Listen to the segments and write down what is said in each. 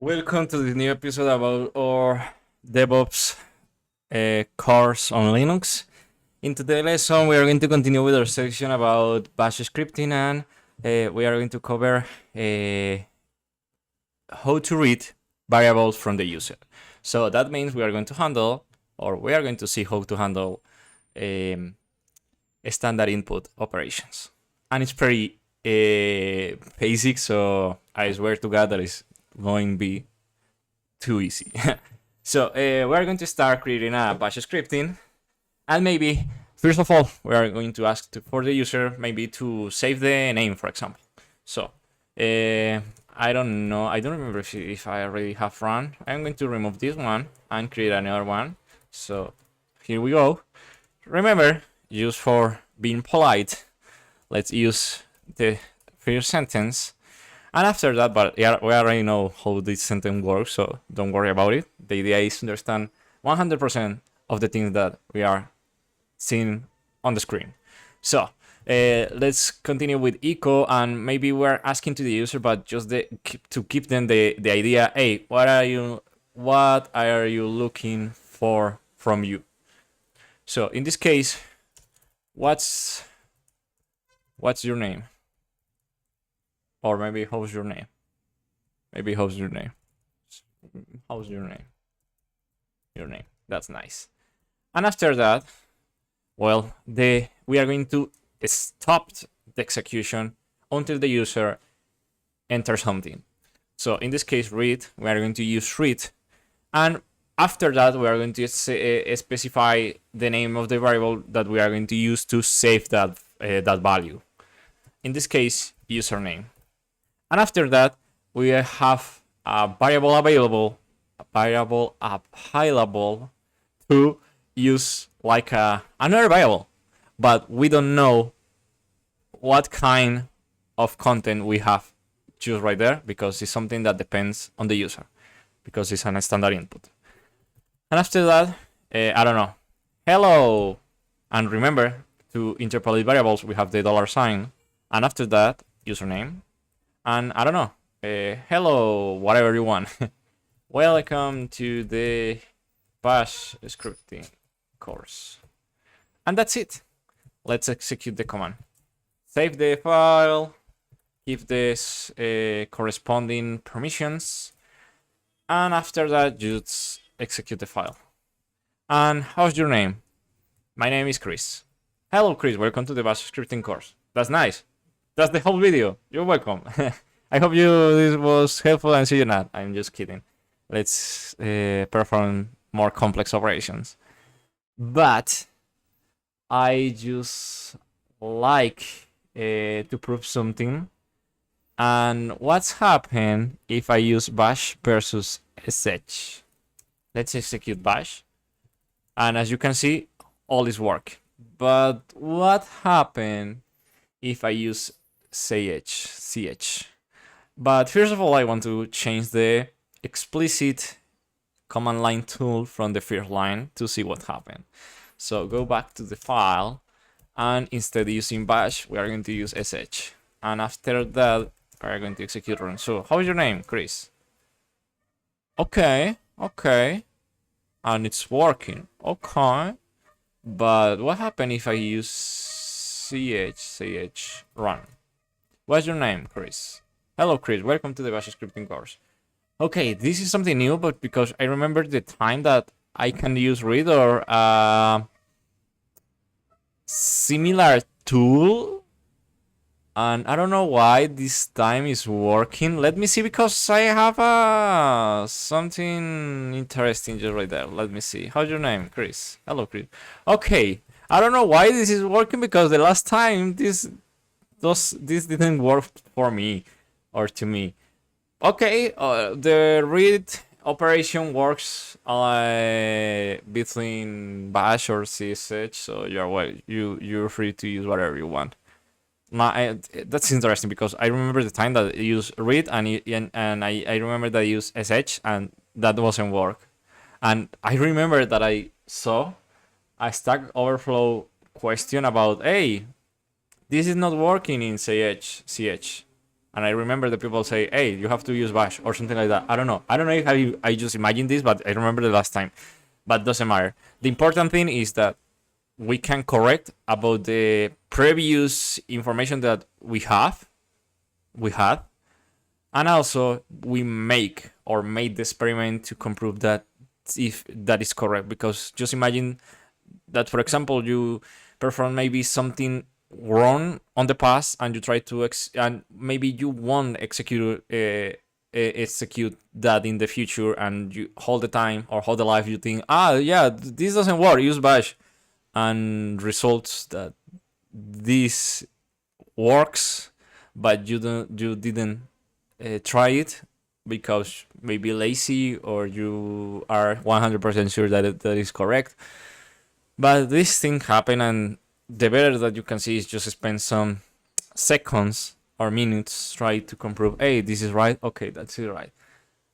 Welcome to the new episode about our Devops course on Linux. In today's lesson, we are going to continue with our section about Bash scripting, and we are going to cover how to read variables from the user. So that means we are going to handle, or we are going to see how to handle standard input operations. And it's pretty basic, so I swear to God that it's going to be too easy. So we're going to start creating a bash scripting, and maybe first of all we are going to ask for the user maybe to save the name, for example. So I don't know, I don't remember if I already have run. I'm going to remove this one and create another one. So here we go. Remember, just for being polite, let's use the first sentence. And after that, but yeah, we already know how this sentence works, so don't worry about it. The idea is to understand 100% of the things that we are seeing on the screen. So let's continue with echo, and maybe we're asking to the user, but just to keep them the idea. Hey, what are you looking for from you? So in this case, what's your name? Or maybe how's your name? Maybe how's your name? How's your name? Your name. That's nice. And after that, well, we are going to stop the execution until the user enters something. So in this case, read, we are going to use read. And after that, we are going to specify the name of the variable that we are going to use to save that value. In this case, username. And after that, we have a variable available to use like another variable, but we don't know what kind of content we have just right there, because it's something that depends on the user, because it's a standard input. And after that, I don't know, hello. And remember, to interpolate variables, we have the $sign. And after that, username. And I don't know, hello, whatever you want. Welcome to the bash scripting course. And that's it. Let's execute the command. Save the file, give this corresponding permissions, and after that, just execute the file. And how's your name? My name is Chris. Hello, Chris, welcome to the bash scripting course. That's nice. That's the whole video. You're welcome. I hope this was helpful, and see you not. I'm just kidding. Let's perform more complex operations. But I just like to prove something. And what's happened if I use bash versus sh? Let's execute bash. And as you can see, all is work. But what happened if I use ch? But first of all, I want to change the explicit command line tool from the first line to see what happened. So go back to the file, and instead of using bash, we are going to use sh. And after that, we are going to execute run. So how is your name? Chris. Okay. And it's working. Okay. But what happened if I use ch run? What's your name? Chris. Hello, Chris. Welcome to the bash scripting course. Okay, this is something new, but because I remember the time that I can use read or similar tool, and I don't know why this time is working. Let me see, because I have something interesting just right there. Let me see. How's your name? Chris. Hello, Chris. Okay, I don't know why this is working, because the last time this didn't work for me or to me. Okay, the read operation works between bash or csh, so you're free to use whatever you want. That's interesting, because I remember the time that I used read, and I remember that I used sh, and that doesn't work. And I remember that I saw a Stack Overflow question about, hey, this is not working in ch. And I remember the people say, hey, you have to use bash or something like that. I don't know if I just imagined this, but I remember the last time. But doesn't matter. The important thing is that we can correct about the previous information that we had, and also we made the experiment to comprove that if that is correct. Because just imagine that, for example, you perform maybe something wrong on the past, and you try to and maybe you won't execute that in the future, and you all the time or all the life you think, yeah, this doesn't work, use bash, and results that this works, but you didn't try it because maybe lazy, or you are 100% sure that that is correct. But this thing happen, and the better that you can see is just spend some seconds or minutes try to comprove, hey, this is right, okay, that's it, right.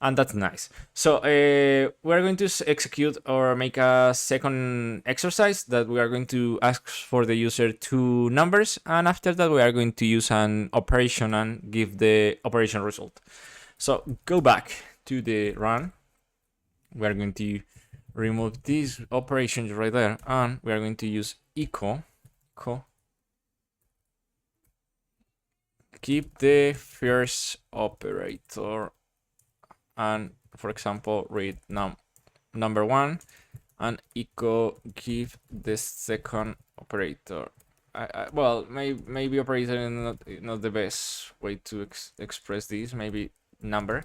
And that's nice. So we're going to execute or make a second exercise that we are going to ask for the user 2 numbers, and after that we are going to use an operation and give the operation result. So go back to the run. We are going to remove these operations right there, and we are going to use echo. Keep the first operator, and for example read number 1, and echo give the second operator. Well, maybe operator is not the best way to express this. Maybe number.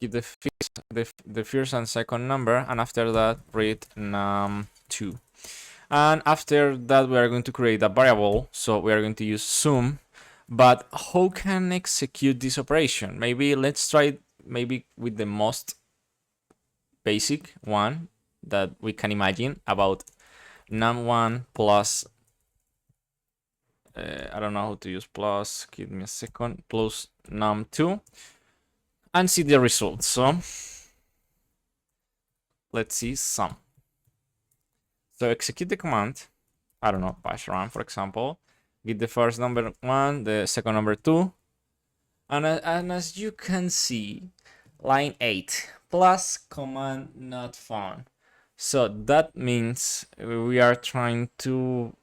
Give the first and second number, and after that read num2. And after that we are going to create a variable, so we are going to use sum. But how can execute this operation? Maybe let's try with the most basic one that we can imagine, about num1 plus I don't know how to use plus, give me a second, plus num2, and see the result. So let's see sum. So execute the command, I don't know, bash run, for example, get the first number 1, the second number 2, and as you can see, line 8 plus command not found. So that means we are trying to,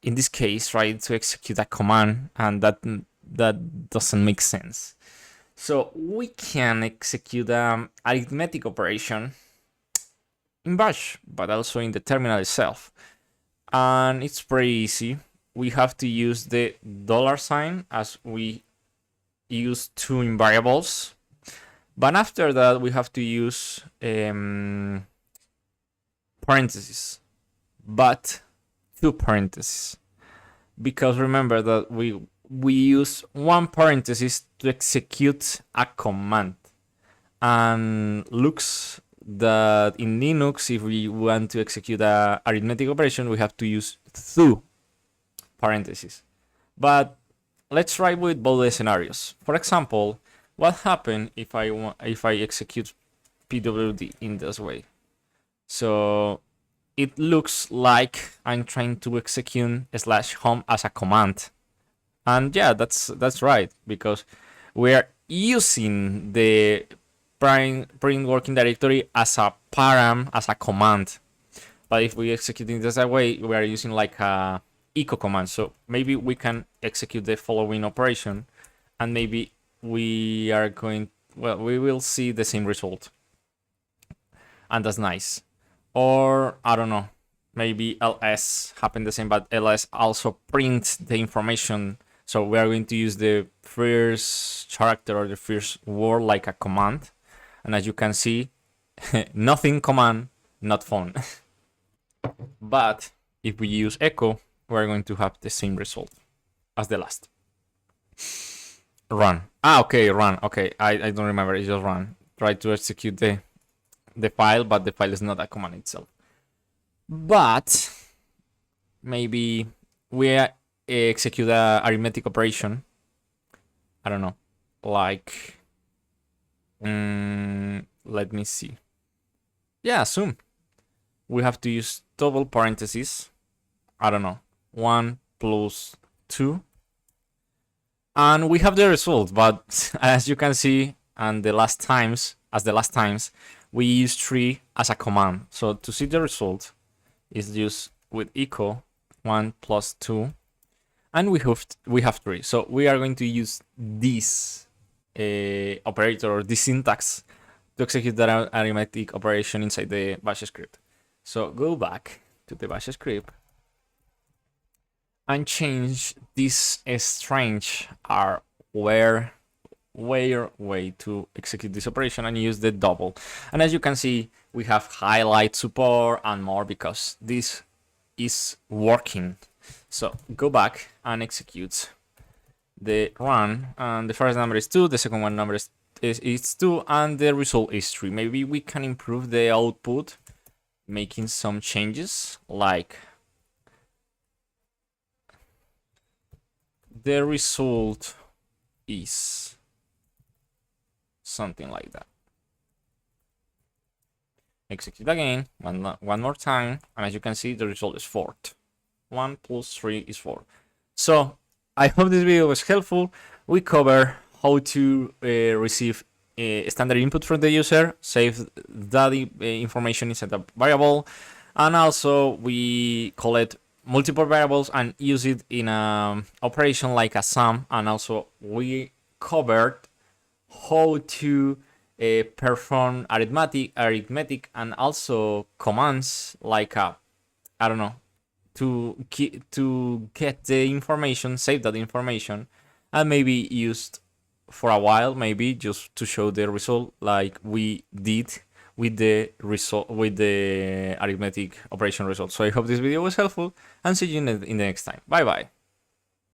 in this case, try to execute a command, and that doesn't make sense. So we can execute an arithmetic operation in bash, but also in the terminal itself, and it's pretty easy. We have to use the $sign as we use 2 in variables, but after that we have to use parentheses, but 2 parentheses, because remember that we use 1 parenthesis to execute a command, and looks that in Linux, if we want to execute a arithmetic operation, we have to use 2 parentheses. But let's try with both the scenarios. For example, what happens if I execute pwd in this way? So it looks like I'm trying to execute /home as a command, and yeah, that's right, because we are using the print working directory as a param, as a command. But if we execute it this way, we are using like a echo command. So maybe we can execute the following operation, and maybe we will see the same result, and that's nice. Or I don't know, maybe ls happen the same, but ls also prints the information. So we are going to use the first character or the first word like a command. And as you can see, nothing command, not found. But if we use echo, we're going to have the same result as the last. Run. Okay, run. Okay, I don't remember. It's just run. Try to execute the file, but the file is not a command itself. But maybe we execute a arithmetic operation. I don't know, like let me see. Yeah, sum. We have to use double parentheses. I don't know, 1 plus 2. And we have the result, but as you can see, and the last times, we use 3 as a command. So to see the result is just with echo 1 plus 2, and we have 3. So we are going to use this operator, or this syntax, to execute that arithmetic operation inside the bash script. So go back to the bash script and change this strange r where way to execute this operation, and use the double. And as you can see, we have highlight support and more because this is working. So go back and execute the run, and the first number is 2, the second one number is 2, and the result is 3. Maybe we can improve the output making some changes, like the result is something like that. Execute again, one more time, and as you can see, the result is 4. 1 plus 3 is 4. So I hope this video was helpful. We cover how to receive standard input from the user, save that information inside a variable, and also we collect multiple variables and use it in an operation like a sum. And also we covered how to perform arithmetic and also commands like I don't know, to get the information, save that information, and maybe used for a while, maybe just to show the result like we did with the result, with the arithmetic operation result. So I hope this video was helpful, and see you in the next time. Bye bye.